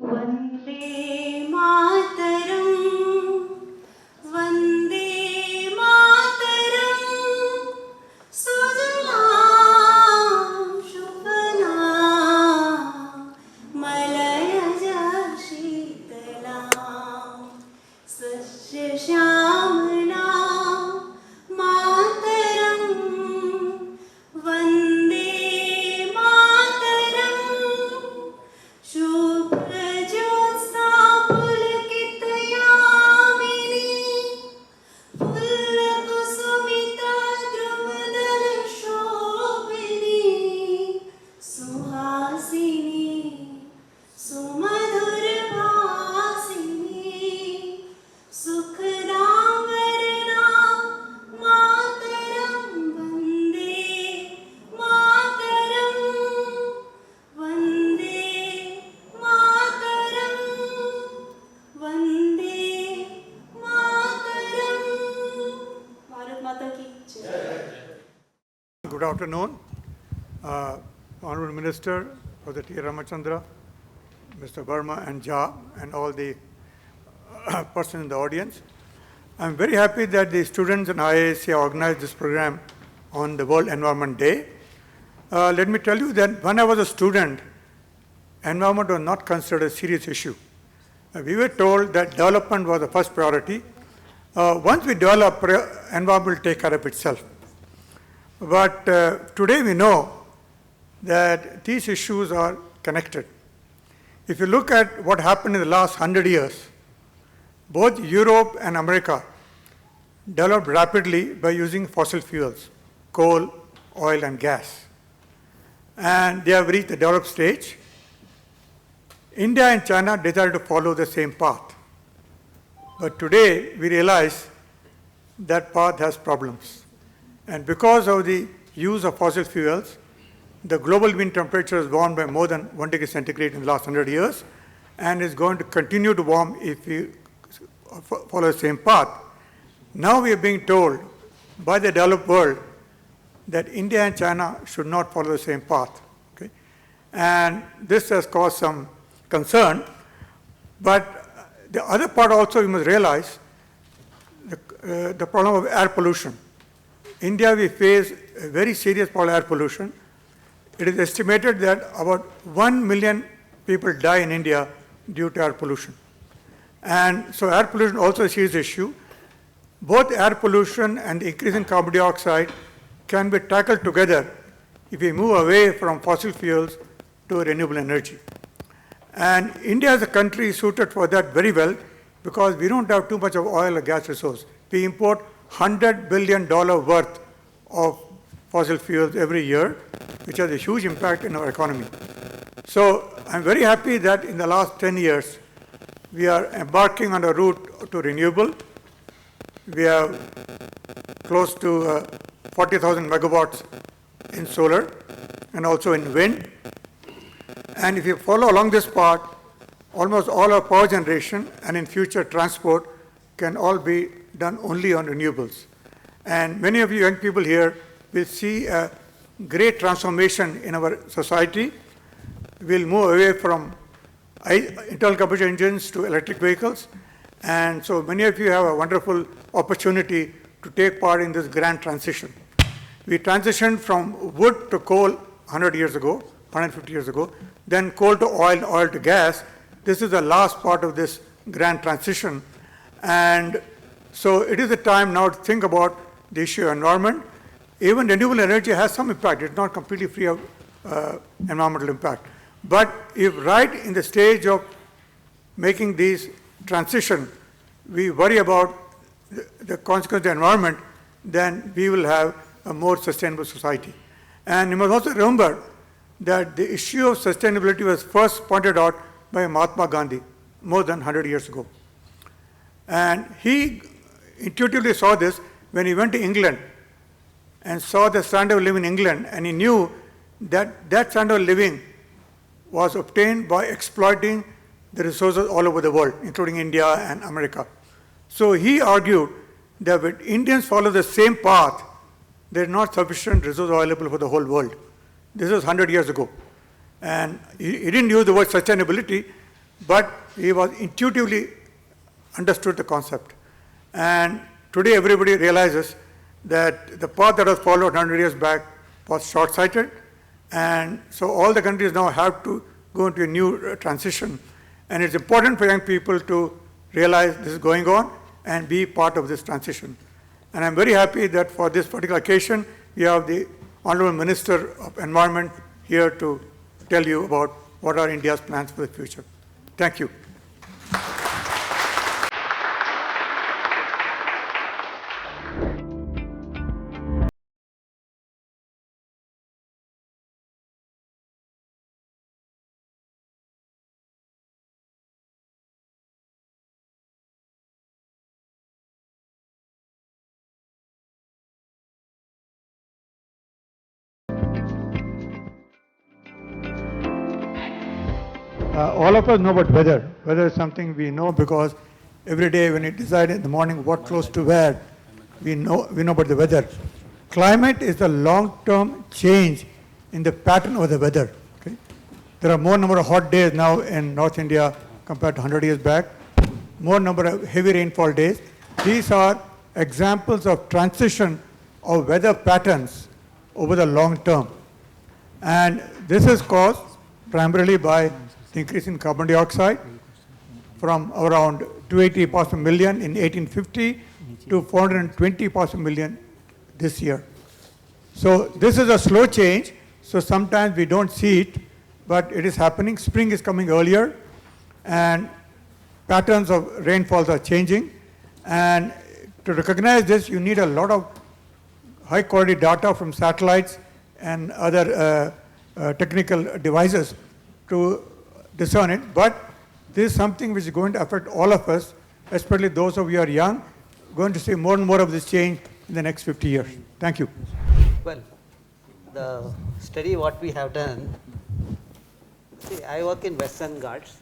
वन्दे मातरम् वन्दे मातरम् सुजलां सुफलां मलयज शीतलां सस्यश्यामलां मातरं वन्दे मातरम् शुभ्रज्योत्स्ना पुलकितयामिनी फुल्लकुसुमिता द्रुमदलशोभिनी सुहासिनी सुमधुरभासिनी सुखदां वरदां मातरं वन्दे मातरं वन्दे मातरं वन्दे मातरं भारत माता की जय। Good afternoon, Honorable Minister, Professor T. Ramachandra, Mr. Verma and Jha, and all the persons in the audience. I'm very happy that the students and IISc organized this program on the World Environment Day. Let me tell you that when I was a student, environment was not considered a serious issue. We were told that development was the first priority. Once we develop, environment will take care of itself. But today we know that these issues are connected. If you look at what happened in the last 100 years, both Europe and America developed rapidly by using fossil fuels, coal, oil, and gas. And they have reached the developed stage. India and China decided to follow the same path. But today we realize that path has problems. And because of the use of fossil fuels, the global mean temperature has warmed by more than 1 degree centigrade in the last 100 years and is going to continue to warm if we follow the same path. Now we are being told by the developed world that India and China should not follow the same path. Okay? And this has caused some concern. But the other part also you must realize, the problem of air pollution. India, we face a very serious problem of air pollution. It is estimated that about 1 million people die in India due to air pollution. And so air pollution also is a serious issue. Both air pollution and the increase in carbon dioxide can be tackled together if we move away from fossil fuels to renewable energy. And India as a country is suited for that very well because we don't have too much of oil or gas resource. We import $100 billion worth of fossil fuels every year, which has a huge impact in our economy. So I'm very happy that in the last 10 years, we are embarking on a route to renewable. We have close to 40,000 megawatts in solar and also in wind. And if you follow along this path, almost all our power generation and in future transport can all be done only on renewables. And many of you young people here will see a great transformation in our society. We'll move away from internal combustion engines to electric vehicles. And so many of you have a wonderful opportunity to take part in this grand transition. We transitioned from wood to coal 100 years ago, 150 years ago, then coal to oil, oil to gas. This is the last part of this grand transition. And so it is the time now to think about the issue of environment. Even renewable energy has some impact. It's not completely free of environmental impact. But if right in the stage of making these transition, we worry about the consequence of the environment, then we will have a more sustainable society. And you must also remember that the issue of sustainability was first pointed out by Mahatma Gandhi more than 100 years ago. And he intuitively saw this when he went to England and saw the standard of living in England, and he knew that that standard of living was obtained by exploiting the resources all over the world, including India and America. So he argued that when Indians follow the same path, there is not sufficient resource available for the whole world. This was 100 years ago. And he didn't use the word sustainability, but he was intuitively understood the concept. And today everybody realizes that the path that was followed 100 years back was short-sighted, and so all the countries now have to go into a new transition. And it's important for young people to realize this is going on and be part of this transition. And I'm very happy that for this particular occasion, we have the Honorable Minister of Environment here to tell you about what are India's plans for the future. Thank you. All of us know about weather. Weather is something we know because every day when we decide in the morning what clothes to wear, we know about the weather. Climate is the long-term change in the pattern of the weather. Okay? There are more number of hot days now in North India compared to 100 years back, more number of heavy rainfall days. These are examples of transition of weather patterns over the long term. And this is caused primarily by the increase in carbon dioxide from around 280 parts per million in 1850 to 420 parts per million this year. So this is a slow change, so sometimes we don't see it, but it is happening. Spring is coming earlier, and patterns of rainfalls are changing. And to recognize this, you need a lot of high quality data from satellites and other technical devices to discern it, but this is something which is going to affect all of us, especially those of you who are young, going to see more and more of this change in the next 50 years. Thank you. Well, the study what we have done, see, I work in Western Ghats.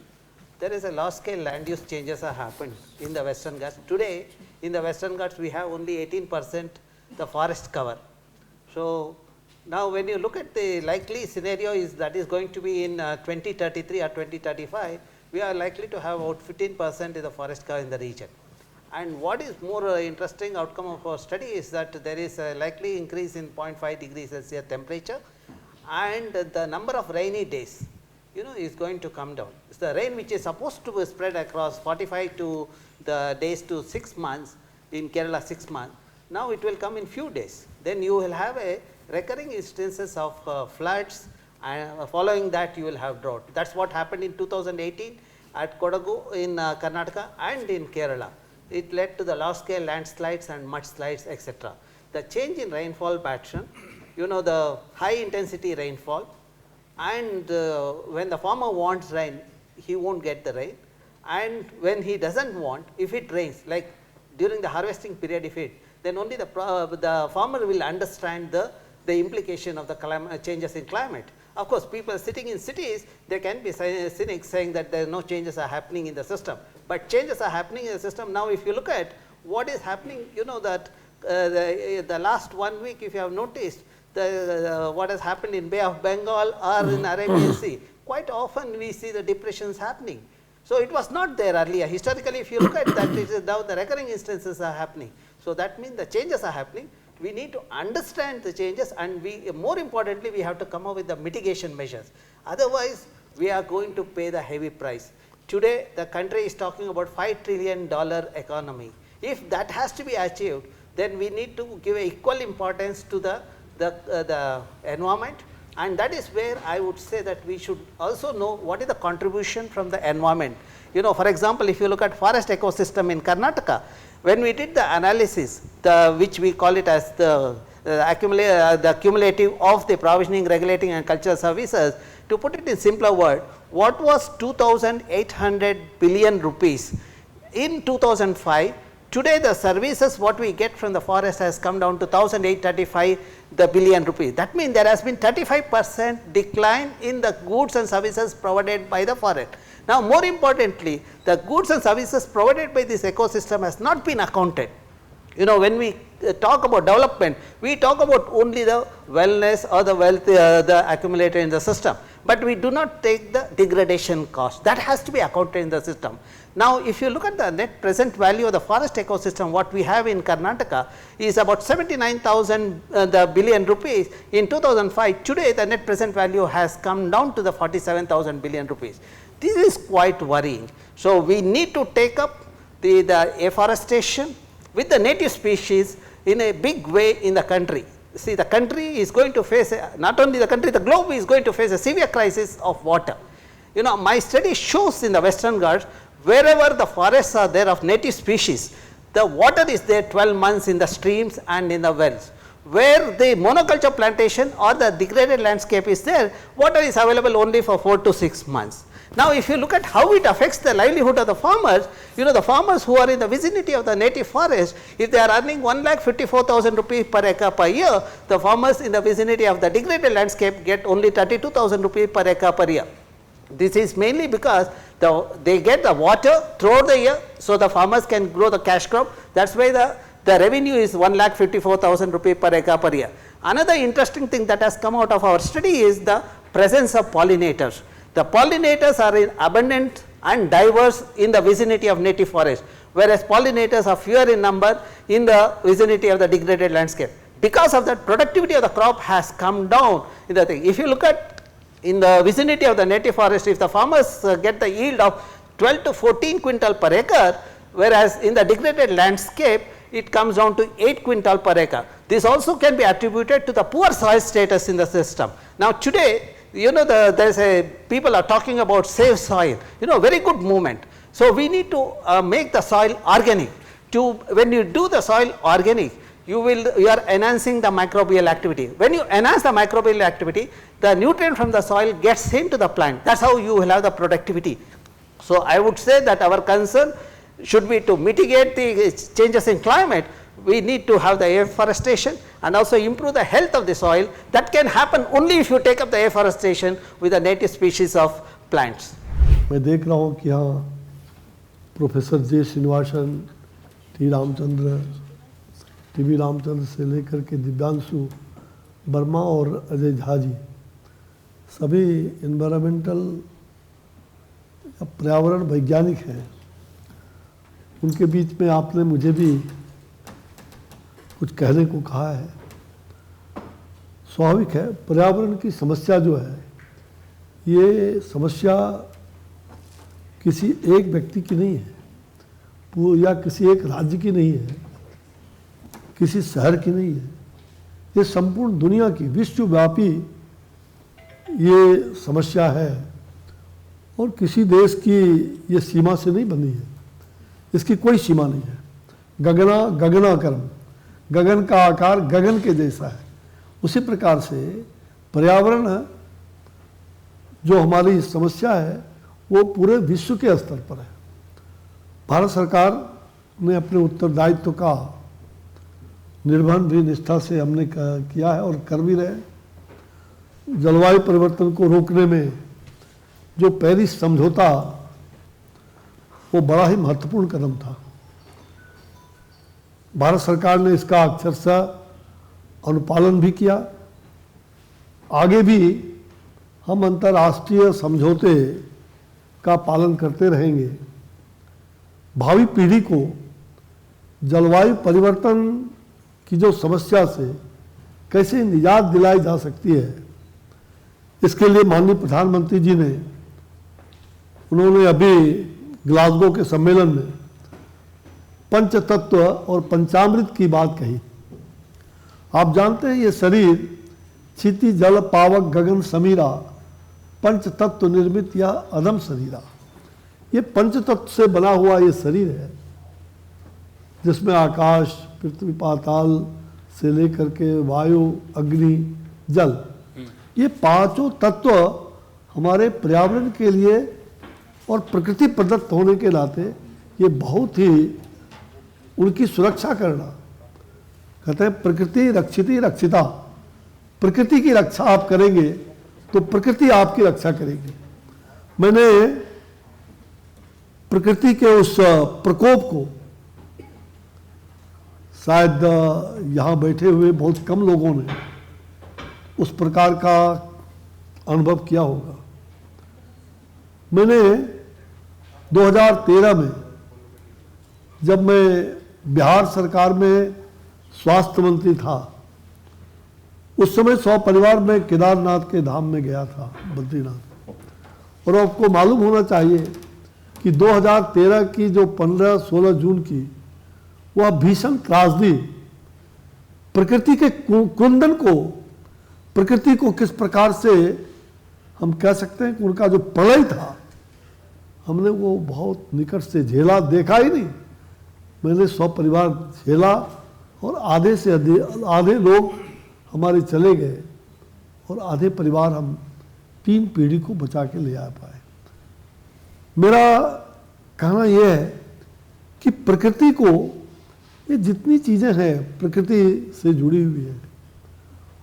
There is a large scale land use changes have happened in the Western Ghats. Today, in the Western Ghats, we have only 18% the forest cover. So, now, when you look at the likely scenario is that is going to be in 2033 or 2035, we are likely to have about 15% of the forest cover in the region. And what is more interesting outcome of our study is that there is a likely increase in 0.5 degrees Celsius temperature, and the number of rainy days, is going to come down. It's the rain which is supposed to be spread across 45 to the days to 6 months in Kerala 6 months. Now it will come in few days. Then you will have a recurring instances of floods, and following that you will have drought. That is what happened in 2018 at Kodagu in Karnataka and in Kerala. It led to the large scale landslides and mudslides, etc. The change in rainfall pattern, the high intensity rainfall, and when the farmer wants rain, he won't get the rain, and when he doesn't want, if it rains, like during the harvesting period, then only the farmer will understand the implication of the changes in climate. Of course, people sitting in cities, they can be cynics saying that there are no changes are happening in the system, but changes are happening in the system. Now, if you look at what is happening, that the last 1 week, if you have noticed, what has happened in Bay of Bengal or in Arabian Sea, quite often we see the depressions happening. So, it was not there earlier. Historically, if you look at that, it is now the recurring instances are happening. So, that means the changes are happening. We need to understand the changes, and more importantly, we have to come up with the mitigation measures. Otherwise, we are going to pay the heavy price. Today, the country is talking about $5 trillion economy. If that has to be achieved, then we need to give equal importance to the environment, and that is where I would say that we should also know what is the contribution from the environment. For example, if you look at forest ecosystem in Karnataka, when we did the analysis, which we call it as the cumulative of the provisioning, regulating and cultural services, to put it in simpler word, what was 2,800 billion rupees in 2005, today the services what we get from the forest has come down to 1,835 billion rupees. That means there has been 35% decline in the goods and services provided by the forest. Now, more importantly, the goods and services provided by this ecosystem has not been accounted. You know, when we talk about development, we talk about only the wellness or the wealth the accumulated in the system, but we do not take the degradation cost that has to be accounted in the system. Now, if you look at the net present value of the forest ecosystem, what we have in Karnataka is about 79,000 billion rupees in 2005. Today, the net present value has come down to the 47,000 billion rupees. This is quite worrying. So, we need to take up the afforestation with the native species in a big way in the country. See, the country is going to face, not only the country, the globe is going to face a severe crisis of water. You know, my study shows in the Western Ghats, wherever the forests are there of native species, the water is there 12 months in the streams and in the wells. Where the monoculture plantation or the degraded landscape is there, water is available only for 4 to 6 months. Now, if you look at how it affects the livelihood of the farmers, you know, the farmers who are in the vicinity of the native forest, if they are earning 1,54,000 rupees per acre per year, the farmers in the vicinity of the degraded landscape get only 32,000 rupees per acre per year. This is mainly because they get the water throughout the year, so the farmers can grow the cash crop. That is why the revenue is 1,54,000 rupees per acre per year. Another interesting thing that has come out of our study is the presence of pollinators. The pollinators are in abundant and diverse in the vicinity of native forest, whereas pollinators are fewer in number in the vicinity of the degraded landscape. Because of that, productivity of the crop has come down in the thing. If you look at in the vicinity of the native forest, if the farmers get the yield of 12 to 14 quintal per acre, whereas in the degraded landscape it comes down to 8 quintal per acre. This also can be attributed to the poor soil status in the system. Now, today, you know, there is people are talking about save soil, you know, very good movement. So, we need to make the soil organic. When you do the soil organic, you are enhancing the microbial activity. When you enhance the microbial activity, the nutrient from the soil gets into the plant. That is how you will have the productivity. So, I would say that our concern should be to mitigate the changes in climate. We need to have the afforestation and also improve the health of the soil. That can happen only if you take up the afforestation with the native species of plants. मैं देख रहा हूँ कि यहाँ professor J Srinivasan, T Ramchandra, TV Ramchandra से लेकर के दिव्यांशु वर्मा और अजय झा जी सभी इन्वायरमेंटल पर्यावरण वैज्ञानिक हैं। उनके बीच में आपने मुझे भी कुछ कहने को कहा है। स्वाभाविक है, पर्यावरण की समस्या जो है ये समस्या किसी एक व्यक्ति की नहीं है या किसी एक राज्य की नहीं है, किसी शहर की नहीं है, ये संपूर्ण दुनिया की विश्वव्यापी ये समस्या है और किसी देश की ये सीमा से नहीं बनी है, इसकी कोई सीमा नहीं है। गगनाकर्म, गगन का आकार गगन के जैसा है। उसी प्रकार से पर्यावरण जो हमारी समस्या है वो पूरे विश्व के स्तर पर है। भारत सरकार ने अपने उत्तरदायित्व का निर्वहन भी निष्ठा से हमने किया है और कर भी रहे। जलवायु परिवर्तन को रोकने में जो पेरिस समझौता वो बड़ा ही महत्वपूर्ण कदम था। भारत सरकार ने इसका अक्षरशः अनुपालन भी किया। आगे भी हम अंतर्राष्ट्रीय समझौते का पालन करते रहेंगे। भावी पीढ़ी को जलवायु परिवर्तन की जो समस्या से कैसे निजात दिलाई जा सकती है, इसके लिए माननीय प्रधानमंत्री जी ने उन्होंने अभी ग्लासगो के सम्मेलन में पंचतत्व और पंचामृत की बात कही। आप जानते हैं ये शरीर क्षिति जल पावक गगन समीरा पंचतत्व निर्मित या अदम शरीरा, ये पंचतत्व से बना हुआ ये शरीर है जिसमें आकाश, पृथ्वी, पाताल से लेकर के वायु, अग्नि, जल, ये पांचों तत्व हमारे पर्यावरण के लिए और प्रकृति प्रदत्त होने के नाते ये बहुत ही उनकी सुरक्षा करना, कहते हैं प्रकृति रक्षिति रक्षिता, प्रकृति की रक्षा आप करेंगे तो प्रकृति आपकी रक्षा करेगी। मैंने प्रकृति के उस प्रकोप को शायद यहाँ बैठे हुए बहुत कम लोगों ने उस प्रकार का अनुभव किया होगा। मैंने 2013 में, जब मैं बिहार सरकार में स्वास्थ्य मंत्री था, उस समय 100 परिवार में केदारनाथ के धाम में गया था, बद्रीनाथ। और आपको मालूम होना चाहिए कि 2013 की जो 15-16 जून की वह भीषण त्रासदी, प्रकृति के क्रंदन को, प्रकृति को किस प्रकार से हम कह सकते हैं कि उनका जो प्रलय था, हमने वो बहुत निकट से झेला, देखा ही नहीं। मैंने 100 परिवार झेला और आधे से आधे लोग हमारे चले गए और आधे परिवार हम 3 पीढ़ी को बचा के ले आ पाए। मेरा कहना यह है कि प्रकृति को, ये जितनी चीज़ें हैं प्रकृति से जुड़ी हुई है,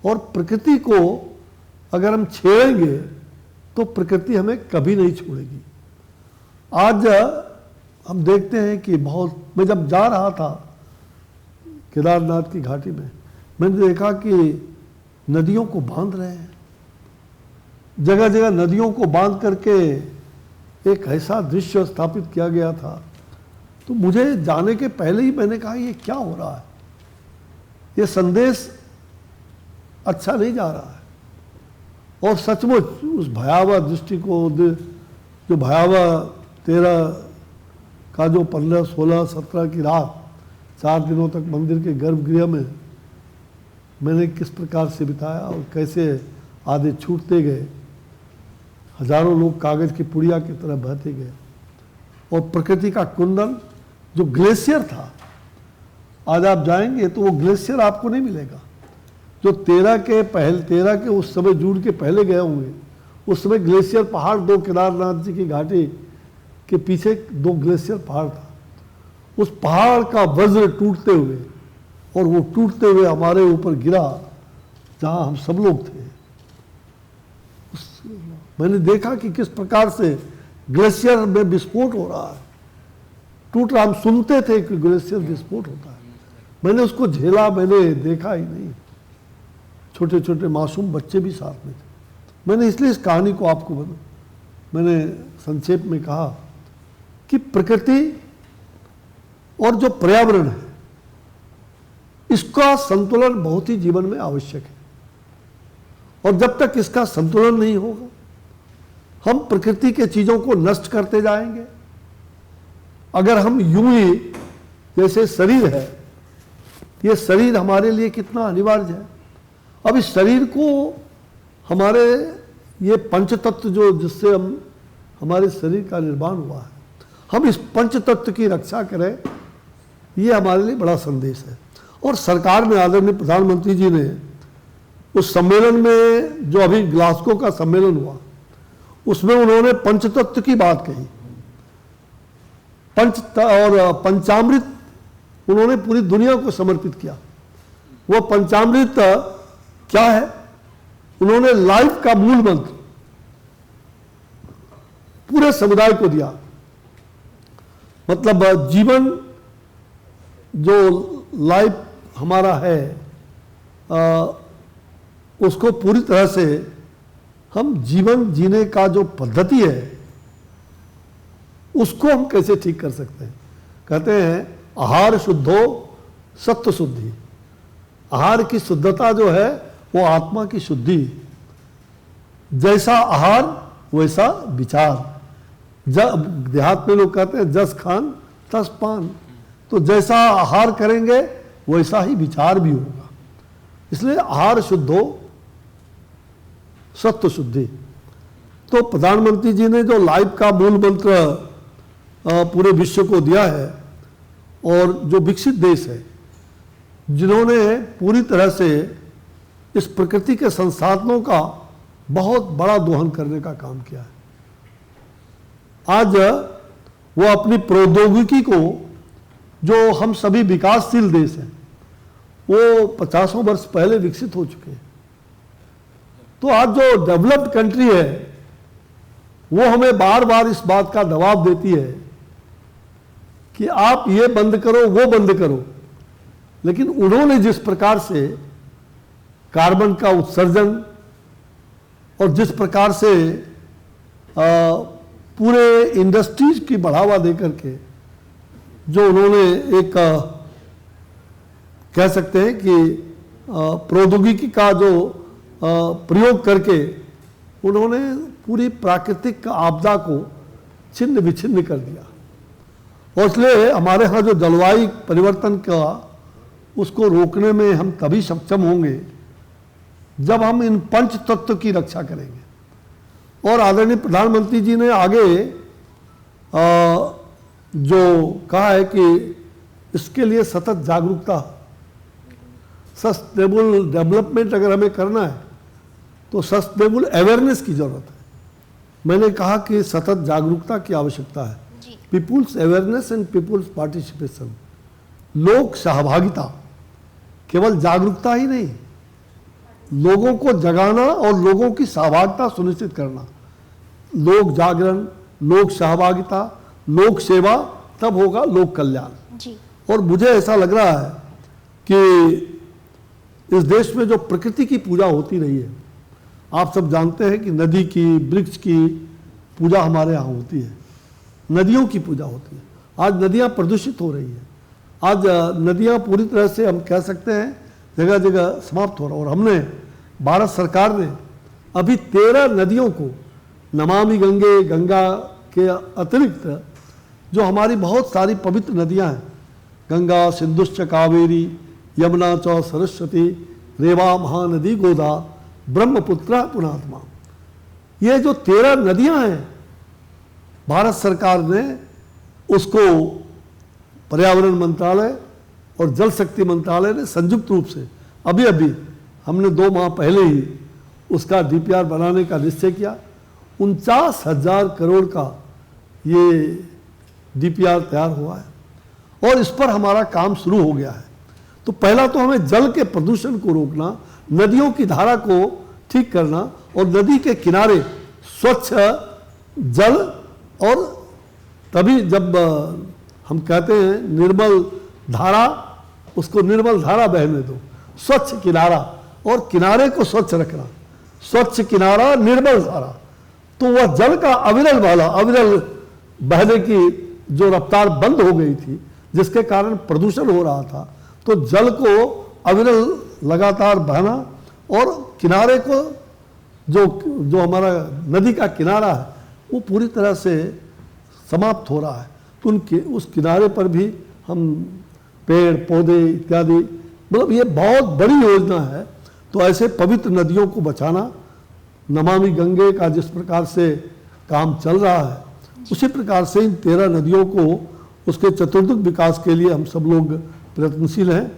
और प्रकृति को अगर हम छेड़ेंगे तो प्रकृति हमें कभी नहीं छोड़ेगी। आज हम देखते हैं कि बहुत, मैं जब जा रहा था केदारनाथ की घाटी में, मैंने देखा कि नदियों को बांध रहे हैं, जगह जगह नदियों को बांध करके एक ऐसा दृश्य स्थापित किया गया था। तो मुझे जाने के पहले ही मैंने कहा ये क्या हो रहा है, ये संदेश अच्छा नहीं जा रहा है। और सचमुच उस भयावह दृष्टि को, जो भयावह 13 का जो 15, 16, 17 की रात, 4 दिनों तक मंदिर के गर्भगृह में मैंने किस प्रकार से बिताया और कैसे आधे छूटते गए, हजारों लोग कागज की पुड़िया की तरह बहते गए। और प्रकृति का कुंदन, जो ग्लेशियर था, आज आप जाएंगे तो वो ग्लेशियर आपको नहीं मिलेगा। जो 13 के उस समय जून के पहले गए होंगे, उस समय ग्लेशियर पहाड़, 2 केदारनाथ जी की घाटी के पीछे 2 ग्लेशियर पहाड़ था। उस पहाड़ का वज्र टूटते हुए, और वो टूटते हुए हमारे ऊपर गिरा जहां हम सब लोग थे। मैंने देखा कि किस प्रकार से ग्लेशियर में विस्फोट हो रहा है, टूट रहा। हम सुनते थे कि ग्लेशियर विस्फोट होता है, मैंने उसको झेला, मैंने देखा ही नहीं। छोटे छोटे मासूम बच्चे भी साथ में थे। मैंने इसलिए इस कहानी को आपको मैंने संक्षेप में कहा कि प्रकृति और जो पर्यावरण है, इसका संतुलन बहुत ही जीवन में आवश्यक है। और जब तक इसका संतुलन नहीं होगा, हम प्रकृति के चीजों को नष्ट करते जाएंगे। अगर हम यूं ही, जैसे शरीर है, ये शरीर हमारे लिए कितना अनिवार्य है। अब इस शरीर को हमारे ये पंचतत्व जो, जिससे हम, हमारे शरीर का निर्माण हुआ है, हम इस पंचतत्व की रक्षा करें, ये हमारे लिए बड़ा संदेश है। और सरकार में आदरणीय प्रधानमंत्री जी ने उस सम्मेलन में, जो अभी ग्लासगो का सम्मेलन हुआ, उसमें उन्होंने पंचतत्व की बात कही। और पंचामृत उन्होंने पूरी दुनिया को समर्पित किया। वो पंचामृत क्या है? उन्होंने लाइफ का मूल मंत्र पूरे समुदाय को दिया। मतलब जीवन, जो लाइफ हमारा है, उसको पूरी तरह से हम जीवन जीने का जो पद्धति है, उसको हम कैसे ठीक कर सकते हैं। कहते हैं आहार शुद्धो सत्व शुद्धि। आहार की शुद्धता जो है वो आत्मा की शुद्धि। जैसा आहार वैसा विचार। देहात में लोग कहते हैं जस खान तस पान। तो जैसा आहार करेंगे वैसा ही विचार भी होगा। इसलिए आहार शुद्धो सत्व शुद्धि। तो प्रधानमंत्री जी ने जो लाइफ का मूल मंत्र पूरे विश्व को दिया है, और जो विकसित देश है, जिन्होंने पूरी तरह से इस प्रकृति के संसाधनों का बहुत बड़ा दोहन करने का काम किया है। आज वो अपनी प्रौद्योगिकी को, जो हम सभी विकासशील देश हैं, वो 50 वर्ष पहले विकसित हो चुके हैं। तो आज जो डेवलप्ड कंट्री है, वो हमें बार बार इस बात का दबाव देती है कि आप ये बंद करो, वो बंद करो, लेकिन उन्होंने जिस प्रकार से कार्बन का उत्सर्जन और जिस प्रकार से पूरे इंडस्ट्रीज की बढ़ावा देकर के जो उन्होंने एक कह सकते हैं कि प्रौद्योगिकी का जो प्रयोग करके उन्होंने पूरी प्राकृतिक आपदा को छिन्न विछिन्न कर दिया। और इसलिए हमारे यहाँ जो जलवायु परिवर्तन का उसको रोकने में हम तभी सक्षम होंगे जब हम इन पंच तत्व की रक्षा करेंगे। और आदरणीय प्रधानमंत्री जी ने आगे जो कहा है कि इसके लिए सतत जागरूकता, सस्टेनेबल डेवलपमेंट अगर हमें करना है तो सस्टेनेबल अवेयरनेस की जरूरत है। मैंने कहा कि सतत जागरूकता की आवश्यकता है, people's awareness and people's participation, लोक सहभागिता, केवल जागरूकता ही नहीं, लोगों को जगाना और लोगों की सहभागिता सुनिश्चित करना। लोक जागरण, लोक सहभागिता, लोक सेवा, तब होगा लोक कल्याण। और मुझे ऐसा लग रहा है कि इस देश में जो प्रकृति की पूजा होती रही है, आप सब जानते हैं कि नदी की, वृक्ष की पूजा हमारे यहाँ होती है, नदियों की पूजा होती है। आज नदियाँ प्रदूषित हो रही हैं, आज नदियाँ पूरी तरह से हम कह सकते हैं जगह जगह समाप्त हो रहा है। और हमने भारत सरकार ने अभी 13 नदियों को नमामि गंगे, गंगा के अतिरिक्त जो हमारी बहुत सारी पवित्र नदियाँ हैं, गंगा, सिंधुश्च कावेरी, यमुना च सरस्वती, रेवा महानदी गोदा, ब्रह्मपुत्र पुनात्मा, ये जो 13 नदियाँ हैं भारत सरकार ने उसको पर्यावरण मंत्रालय और जल शक्ति मंत्रालय ने संयुक्त रूप से अभी हमने 2 माह पहले ही उसका डीपीआर बनाने का निश्चय किया। 49,000 करोड़ का ये डीपीआर तैयार हुआ है और इस पर हमारा काम शुरू हो गया है। तो पहला तो हमें जल के प्रदूषण को रोकना, नदियों की धारा को ठीक करना और नदी के किनारे स्वच्छ जल, और तभी जब हम कहते हैं निर्मल धारा, उसको निर्मल धारा बहने दो, स्वच्छ किनारा और किनारे को स्वच्छ रखना, स्वच्छ किनारा निर्मल धारा, तो वह जल का अविरल बहने की जो रफ्तार बंद हो गई थी जिसके कारण प्रदूषण हो रहा था, तो जल को अविरल लगातार बहना और किनारे को जो हमारा नदी का किनारा है वो पूरी तरह से समाप्त हो रहा है। तो उस किनारे पर भी हम पेड़ पौधे इत्यादि, मतलब ये बहुत बड़ी योजना है। तो ऐसे पवित्र नदियों को बचाना, नमामि गंगे का जिस प्रकार से काम चल रहा है उसी प्रकार से इन 13 नदियों को उसके चतुर्मुख विकास के लिए हम सब लोग प्रयत्नशील हैं।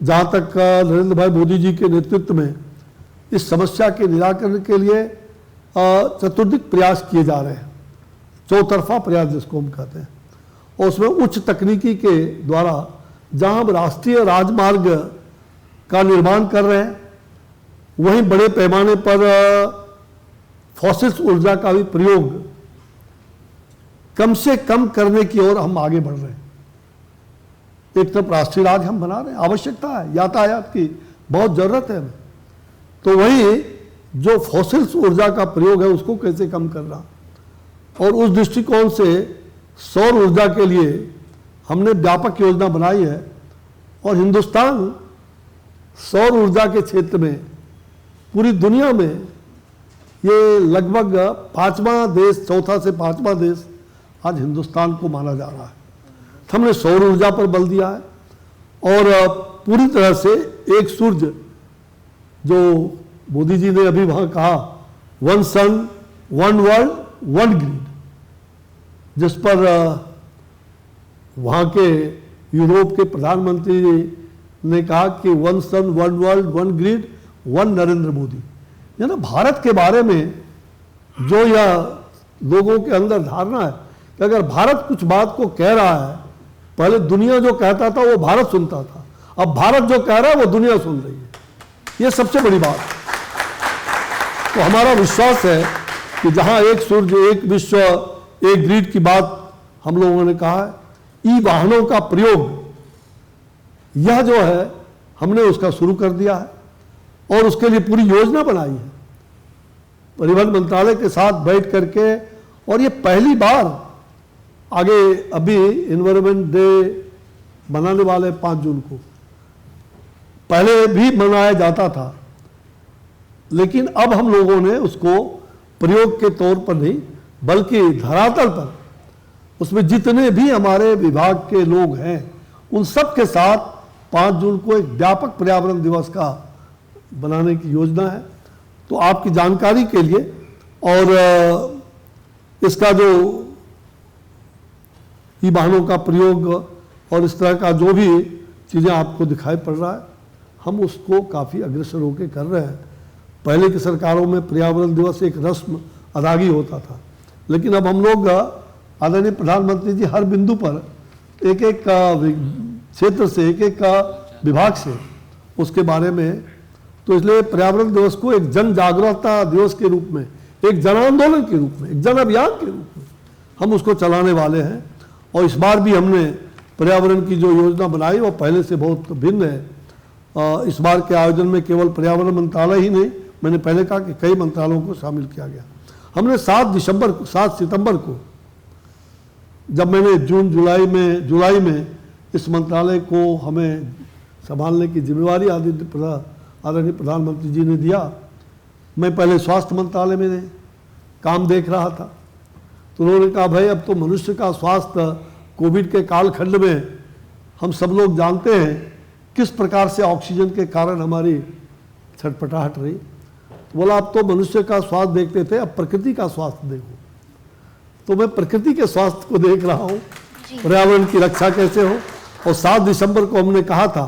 जहाँ तक नरेंद्र भाई मोदी जी के नेतृत्व में इस समस्या के निराकरण के लिए चतुर्दिक प्रयास किए जा रहे हैं, चौतरफा प्रयास जिसको हम कहते हैं, और उसमें उच्च तकनीकी के द्वारा जहाँ हम राष्ट्रीय राजमार्ग का निर्माण कर रहे हैं वहीं बड़े पैमाने पर फॉसिल्स ऊर्जा का भी प्रयोग कम से कम करने की ओर हम आगे बढ़ रहे हैं। एक तरफ राष्ट्रीय राज हम बना रहे हैं, आवश्यकता है, यातायात की बहुत जरूरत है हमें, तो वही जो फॉसिल्स ऊर्जा का प्रयोग है उसको कैसे कम करना, और उस दृष्टिकोण से सौर ऊर्जा के लिए हमने व्यापक योजना बनाई है। और हिंदुस्तान सौर ऊर्जा के क्षेत्र में पूरी दुनिया में ये लगभग 5वां देश, चौथा से 5वां देश आज हिंदुस्तान को माना जा रहा है। हमने सौर ऊर्जा पर बल दिया है और पूरी तरह से एक सूर्य, जो मोदी जी ने अभी वहाँ कहा, 1 सन 1 वर्ल्ड 1 ग्रिड, जिस पर वहाँ के यूरोप के प्रधानमंत्री ने कहा कि 1 सन 1 वर्ल्ड 1 ग्रिड 1 नरेंद्र मोदी। यानी भारत के बारे में जो यह लोगों के अंदर धारणा है कि अगर भारत कुछ बात को कह रहा है, पहले दुनिया जो कहता था वो भारत सुनता था, अब भारत जो कह रहा है वो दुनिया सुन रही है, ये सबसे बड़ी बात है। तो हमारा विश्वास है कि जहाँ एक सूर्य एक विश्व एक ग्रिड की बात हम लोगों ने कहा है, ई वाहनों का प्रयोग यह जो है हमने उसका शुरू कर दिया है और उसके लिए पूरी योजना बनाई है परिवहन मंत्रालय के साथ बैठ करके। और ये पहली बार आगे अभी एनवायरमेंट डे मनाने वाले 5 जून को, पहले भी मनाया जाता था लेकिन अब हम लोगों ने उसको प्रयोग के तौर पर नहीं बल्कि धरातल पर उसमें जितने भी हमारे विभाग के लोग हैं उन सब के साथ 5 जून को एक व्यापक पर्यावरण दिवस का बनाने की योजना है। तो आपकी जानकारी के लिए और इसका जो ई वाहनों का प्रयोग और इस तरह का जो भी चीज़ें आपको दिखाई पड़ रहा है हम उसको काफ़ी अग्रसर होकर कर रहे हैं। पहले की सरकारों में पर्यावरण दिवस एक रस्म अदागी होता था लेकिन अब हम लोग आदरणीय प्रधानमंत्री जी हर बिंदु पर एक एक क्षेत्र से एक एक विभाग से उसके बारे में, तो इसलिए पर्यावरण दिवस को एक जन जागरूकता दिवस के रूप में, एक जन आंदोलन के रूप में, एक जन अभियान के रूप में हम उसको चलाने वाले हैं। और इस बार भी हमने पर्यावरण की जो योजना बनाई वो पहले से बहुत भिन्न है। इस बार के आयोजन में केवल पर्यावरण मंत्रालय ही नहीं, मैंने पहले कहा कि कई मंत्रालयों को शामिल किया गया। हमने 7 सितंबर को, जब मैंने जुलाई में इस मंत्रालय को हमें संभालने की जिम्मेवारी आदरणीय प्रधानमंत्री जी ने दिया, मैं पहले स्वास्थ्य मंत्रालय में काम देख रहा था तो उन्होंने कहा भाई अब तो मनुष्य का स्वास्थ्य कोविड के कालखंड में हम सब लोग जानते हैं किस प्रकार से ऑक्सीजन के कारण हमारी छटपटाहट रही। तो बोला अब तो मनुष्य का स्वास्थ्य देखते थे, अब प्रकृति का स्वास्थ्य देखो। तो मैं प्रकृति के स्वास्थ्य को देख रहा हूँ, पर्यावरण की रक्षा कैसे हो। और 7 दिसंबर को हमने कहा था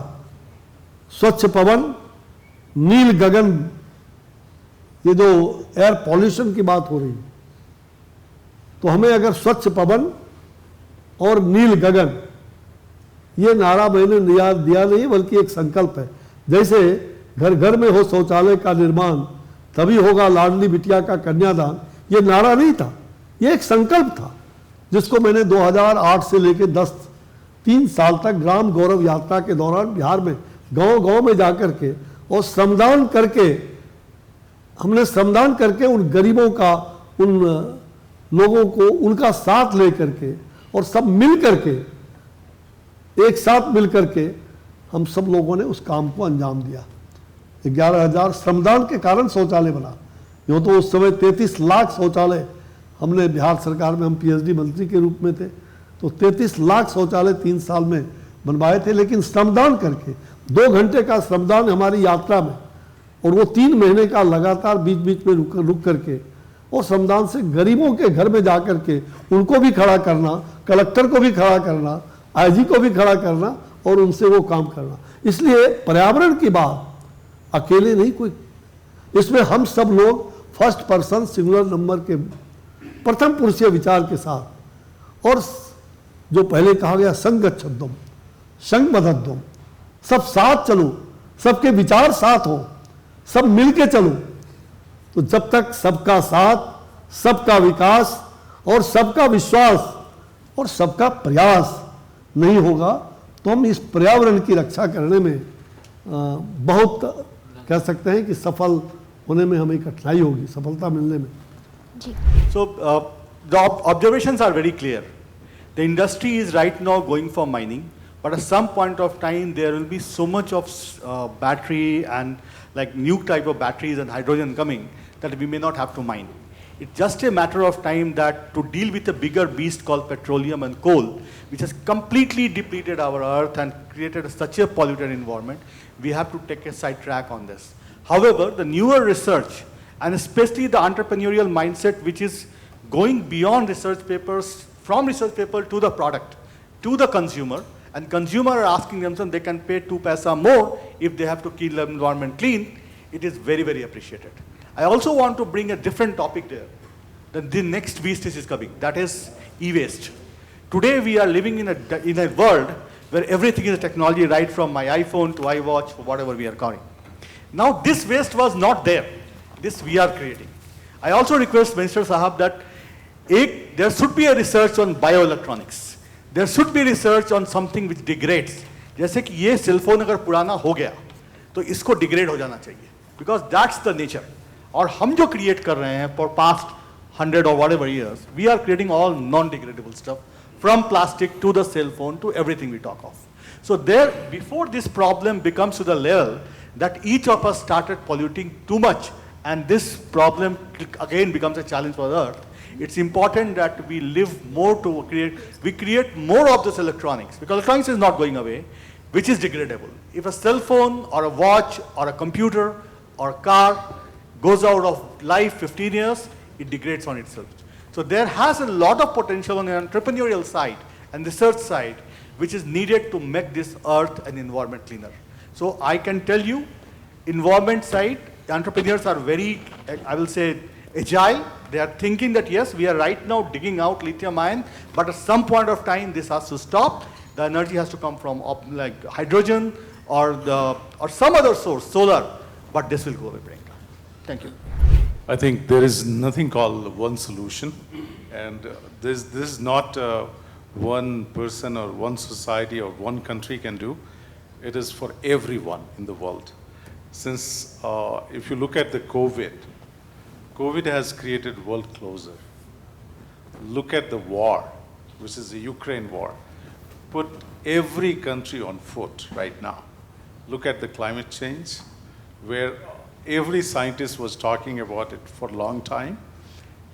स्वच्छ पवन नील गगन, ये जो एयर पॉल्यूशन की बात हो रही है तो हमें अगर स्वच्छ पवन और नील गगन, ये नारा मैंने दिया नहीं बल्कि एक संकल्प है। जैसे घर घर में हो शौचालय का निर्माण तभी होगा लाडली बिटिया का कन्यादान, ये नारा नहीं था, ये एक संकल्प था जिसको मैंने 2008 से लेकर 3 साल तक ग्राम गौरव यात्रा के दौरान बिहार में गांव-गांव में जाकर के और श्रमदान करके, हमने श्रमदान करके उन गरीबों का, उन लोगों को उनका साथ लेकर के और सब मिल करके, एक साथ मिल करके हम सब लोगों ने उस काम को अंजाम दिया। 11,000 श्रमदान के कारण शौचालय बना। यूँ तो उस समय 33 लाख शौचालय, हमने बिहार सरकार में, हम पीएचडी मंत्री के रूप में थे तो 33 लाख शौचालय 3 साल में बनवाए थे। लेकिन श्रमदान करके 2 घंटे का श्रमदान हमारी यात्रा में, और वो 3 महीने का लगातार बीच बीच में रुक करके और श्रमदान से गरीबों के घर में जा कर के उनको भी खड़ा करना, कलेक्टर को भी खड़ा करना, आईजी को भी खड़ा करना और उनसे वो काम करना। इसलिए पर्यावरण की बात अकेले नहीं कोई, इसमें हम सब लोग फर्स्ट पर्सन सिंगुलर नंबर के प्रथम पुरुषीय विचार के साथ, और जो पहले कहा गया संगच्छध्वम संगमदध्वम, सब साथ चलो, सबके विचार साथ हो, सब मिलके चलो। तो जब तक सबका साथ, सबका विकास और सबका विश्वास और सबका प्रयास नहीं होगा तो हम इस पर्यावरण की रक्षा करने में बहुत कह सकते हैं कि सफल होने में हमें कठिनाई होगी, सफलता मिलने में। So the observations are very clear. The industry is right now going for mining, but at some point of time there will be so much of battery and like new type of batteries and hydrogen coming that we may not have to mine. It's just a matter of time that to deal with a bigger beast called petroleum and coal, which has completely depleted our earth and created such a polluted environment, we have to take a sidetrack on this. However, the newer research and especially the entrepreneurial mindset which is going beyond research papers, from research paper to the product, to the consumer, and consumer are asking themselves they can pay 2 paisa more if they have to keep the environment clean, it is very, very appreciated. I also want to bring a different topic there. The next beast is coming, that is e-waste. Today we are living in a world where everything is a technology, right from my iPhone to iWatch, whatever we are calling. Now this waste was not there. This we are creating. I also request Minister Sahab that there should be a research on bioelectronics. There should be research on something which degrades. जैसे कि ये cellphone अगर पुराना हो गया तो इसको degrade हो जाना चाहिए, बिकॉज दैट्स द नेचर. और हम जो क्रिएट कर रहे हैं for past 100 or whatever years, we are creating all non-degradable stuff, from plastic to the cell phone to everything we talk of. So there, before this problem becomes to the level that each of us started polluting too much, and this problem again becomes a challenge for the earth, it's important that we live more to create more of this electronics, because electronics is not going away, which is degradable. If a cell phone or a watch or a computer or a car goes out of life 15 years, it degrades on itself. So there has a lot of potential on the entrepreneurial side and research side, which is needed to make this earth and environment cleaner. So I can tell you, environment side, entrepreneurs are very, I will say, agile. They are thinking that yes, we are right now digging out lithium ion, but at some point of time this has to stop. The energy has to come from like hydrogen or some other source, solar, but this will go away, Priyanka. Thank you. I think there is nothing called one solution, and this is not one person or one society or one country can do. It is for everyone in the world. Since if you look at the COVID has created world closure. Look at the war, which is the Ukraine war. Put every country on foot right now. Look at the climate change, where every scientist was talking about it for a long time.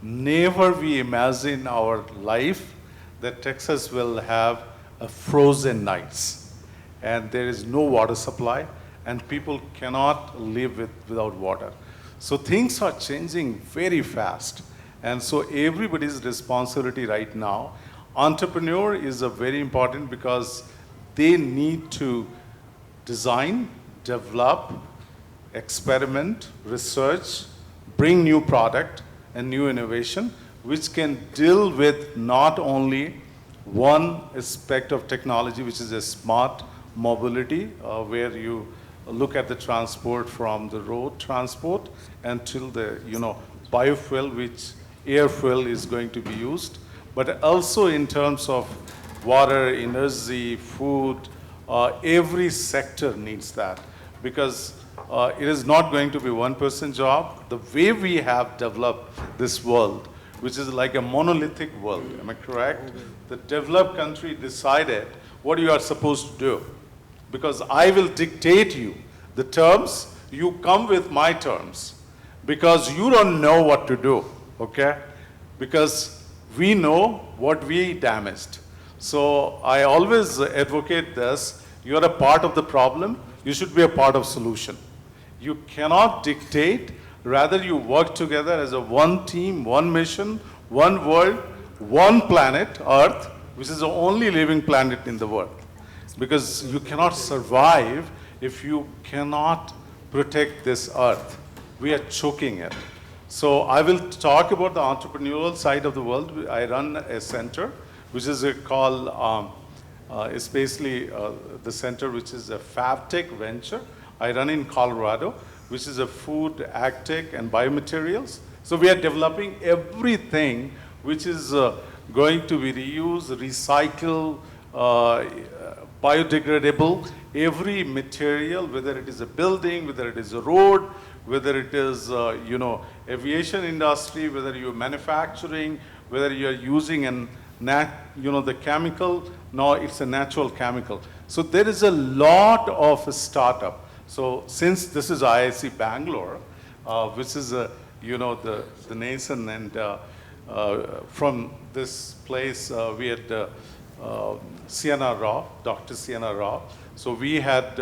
Never we imagine our life that Texas will have a frozen nights, and there is no water supply, and people cannot live without water. So things are changing very fast, and so everybody's responsibility right now. Entrepreneur is a very important, because they need to design, develop, experiment, research, bring new product and new innovation, which can deal with not only one aspect of technology, which is a smart mobility, where you look at the transport from the road transport until the biofuel, which air fuel is going to be used, but also in terms of water, energy, food. Every sector needs that, because it is not going to be one person job. The way we have developed this world, which is like a monolithic world, am I correct? The developed country decided what you are supposed to do, because I will dictate you the terms, you come with my terms, because you don't know what to do, okay? Because we know what we damaged. So I always advocate this, you are a part of the problem, you should be a part of solution. You cannot dictate, rather you work together as a one team, one mission, one world, one planet, Earth, which is the only living planet in the world. Because you cannot survive if you cannot protect this Earth. We are choking it. So I will talk about the entrepreneurial side of the world. I run a center, which is called, it's basically the center which is a FabTech venture. I run in Colorado, which is a food, agtech, and biomaterials. So we are developing everything which is going to be reused, recycled, biodegradable, every material, whether it is a building, whether it is a road, whether it is, aviation industry, whether you're manufacturing, whether you're using the chemical, no, it's a natural chemical. So there is a lot of startup. So since this is IIC Bangalore, which is, the nation, and from this place, we had Sienna Rao, Dr. Sienna Rao. So we had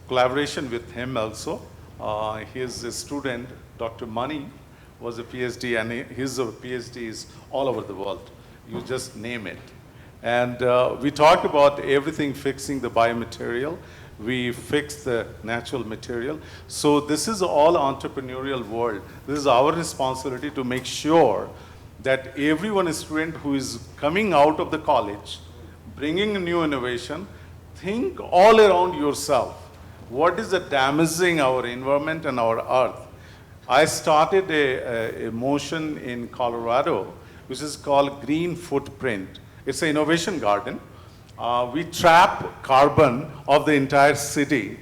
collaboration with him also. His student, Dr. Mani, was a PhD, and his PhD is all over the world. You just name it. And we talked about everything, fixing the biomaterial. We fix the natural material. So this is all entrepreneurial world. This is our responsibility to make sure that everyone, student who is coming out of the college, bringing a new innovation, think all around yourself. What is the damaging our environment and our earth? I started a motion in Colorado, which is called Green Footprint. It's an innovation garden. we trap carbon of the entire city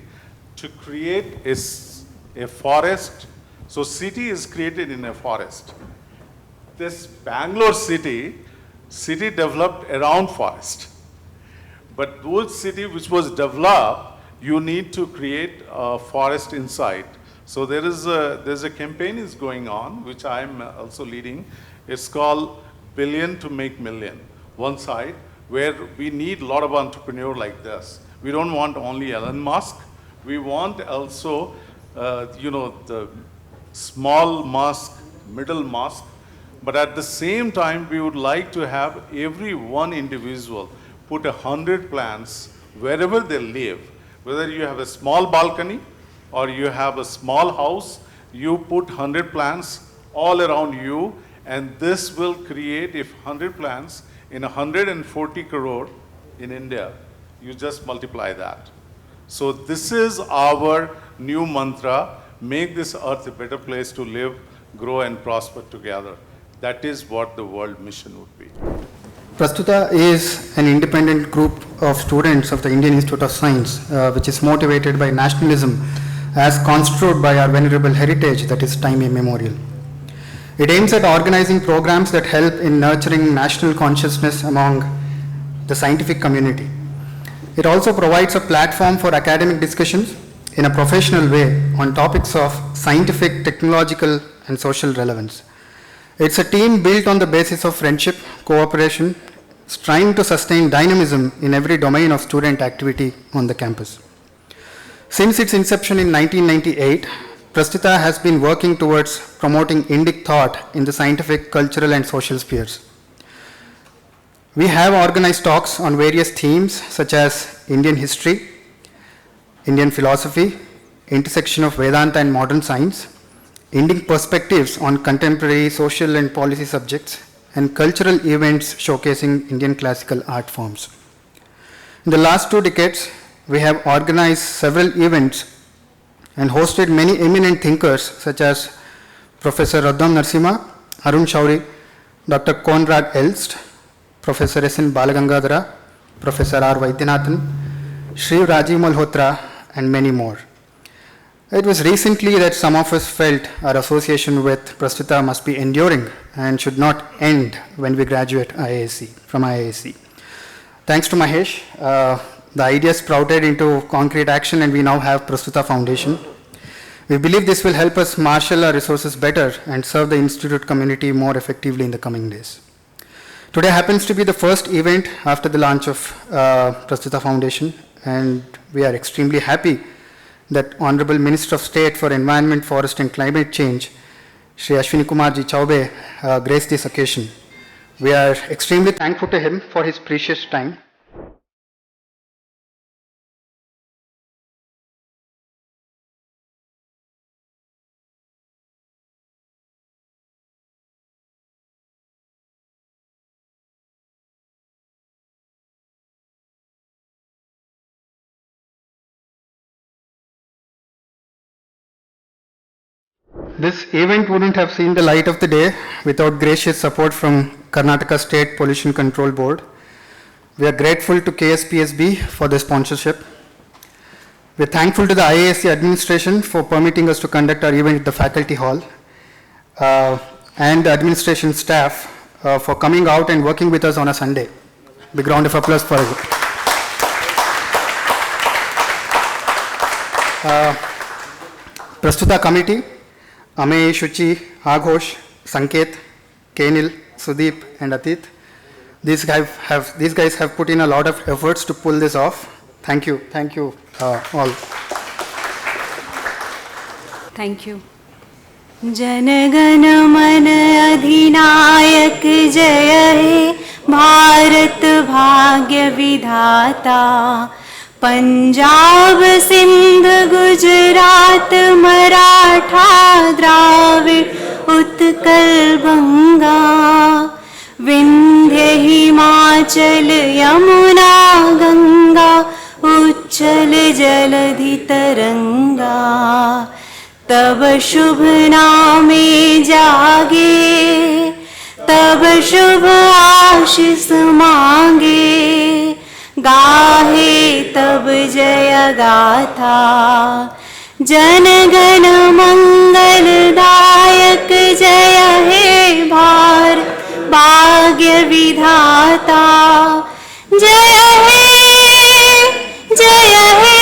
to create a forest. So city is created in a forest. This Bangalore city developed around forest. But those city which was developed, you need to create a forest inside. So there's a campaign is going on, which I'm also leading. It's called Billion to Make Million. One side, where we need a lot of entrepreneurs like this. We don't want only Elon Musk. We want also, the small Musk, middle Musk. But at the same time, we would like to have every one individual put 100 plants wherever they live. Whether you have a small balcony or you have a small house, you put 100 plants all around you, and this will create, if 100 plants in 140 crore in India, you just multiply that. So this is our new mantra, make this earth a better place to live, grow and prosper together. That is what the world mission would be. Prastuta is an independent group of students of the Indian Institute of Science, which is motivated by nationalism as construed by our venerable heritage, that is time immemorial. It aims at organizing programs that help in nurturing national consciousness among the scientific community. It also provides a platform for academic discussions in a professional way on topics of scientific, technological, and social relevance. It's a team built on the basis of friendship, cooperation, trying to sustain dynamism in every domain of student activity on the campus. Since its inception in 1998, Prastuta has been working towards promoting Indic thought in the scientific, cultural, and social spheres. We have organized talks on various themes such as Indian history, Indian philosophy, intersection of Vedanta and modern science, Indian perspectives on contemporary social and policy subjects, and cultural events showcasing Indian classical art forms. In the last 2 decades, we have organized several events and hosted many eminent thinkers such as Professor Raddam Narasimha, Arun Shauri, Dr. Konrad Elst, Professor S.N. Balagangadhara, Professor R. Vaidyanathan, Shri Rajiv Malhotra, and many more. It was recently that some of us felt our association with Prastuta must be enduring and should not end when we graduate from IISc. Thanks to Mahesh, the idea sprouted into concrete action, and we now have Prastuta Foundation. We believe this will help us marshal our resources better and serve the institute community more effectively in the coming days. Today happens to be the first event after the launch of Prastuta Foundation, and we are extremely happy that Honorable Minister of State for Environment, Forest and Climate Change, Shri Ashwini Kumarji Chaube, graced this occasion. We are extremely thankful to him for his precious time. This event wouldn't have seen the light of the day without gracious support from Karnataka State Pollution Control Board. We are grateful to KSPSB for the sponsorship. We are thankful to the IISc administration for permitting us to conduct our event at the faculty hall, and the administration staff for coming out and working with us on a Sunday. Big round of applause for it. Prastuta committee, Amey, Shuchi, Aghosh, Sanket, Kenil, Sudeep, and Atit. These guys have put in a lot of efforts to pull this off. Thank you all. Thank you. जनगण मन अधिनायक जय हे भारत भाग्य विधाता पंजाब सिंध गुजरात मराठा द्राविड़ उत्कल बंगा विंध्य हिमाचल यमुना गंगा उच्चल जलधि तरंगा तब शुभ नामे जागे तब शुभ आशीष मांगे गाहे तब जय गाथा। जन गण मंगलदायक जय हे भारत भाग्य विधाता। जय हे जय हे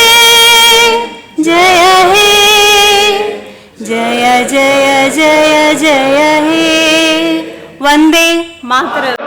जय हे जय जय जय जय हे। वंदे मातरम।